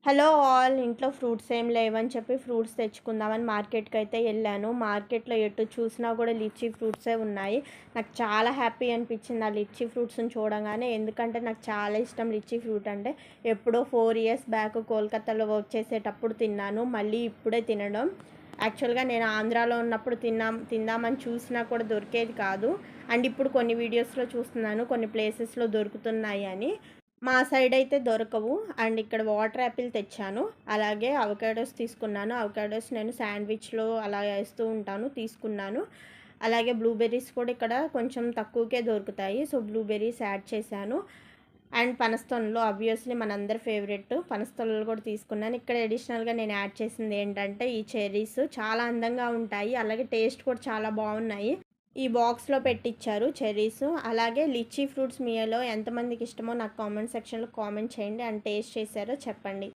Hello all ఇంట్లో fruits ఏం లేవని చెప్పి ఫ్రూట్స్ తెచ్చుకుందామని మార్కెట్కి అయితే వెళ్ళాను. మార్కెట్లో ఎటు చూసినా కూడా లిచ్చీ ఫ్రూట్సే ఉన్నాయి. నాకు చాలా హ్యాపీ అనిపించింది ఆ లిచ్చీ ఫ్రూట్స్ని చూడగానే. ఎందుకంటే నాకు చాలా ఇష్టం లిచ్చీ ఫ్రూట్ అంటే. ఎప్పుడో 4 years బ్యాక్ కోల్కతాలో వర్క్ చేసేటప్పుడు తిన్నాను. మళ్ళీ ఇప్పుడే తినడం. యాక్చువల్గా నేను ఆంధ్రాలో ఉన్నప్పుడు తిందామని చూసినా కూడా దొరికేది కాదు. అండ్ ఇప్పుడు కొన్ని వీడియోస్లో చూస్తున్నాను కొన్ని ప్లేసెస్లో దొరుకుతున్నాయి అని. మా సైడ్ అయితే దొరకవు. అండ్ ఇక్కడ వాటర్ యాపిల్ తెచ్చాను. అలాగే అవకాడోస్ తీసుకున్నాను. అవకాడోస్ నేను శాండ్విచ్‌లో అలా ఏస్తూ ఉంటాను. తీసుకున్నాను. అలాగే బ్లూబెర్రీస్ కూడా ఇక్కడ కొంచెం తక్కువకే దొరుకుతాయి. సో, బ్లూబెర్రీస్ యాడ్ చేశాను. అండ్ పనస్తొనలు ఆబ్వియస్‌లీ మనందరి ఫేవరెట్ పనస్తొనలు కూడా తీసుకున్నాను. ఇక్కడ అడిషనల్‌గా నేను యాడ్ చేసింది ఏంటంటే ఈ చెర్రీస్ చాలా అందంగా ఉంటాయి. అలాగే టేస్ట్ కూడా చాలా బాగున్నాయి. ఈ బాక్స్‌లో పెట్టిచ్చారు చెర్రీస్. అలాగే లిచ్చీ ఫ్రూట్స్ మీలో ఎంతమందికి ఇష్టమో నాకు కామెంట్ సెక్షన్‌లో కామెంట్ చేయండి. అండ్ టేస్ట్ చేశారో చెప్పండి.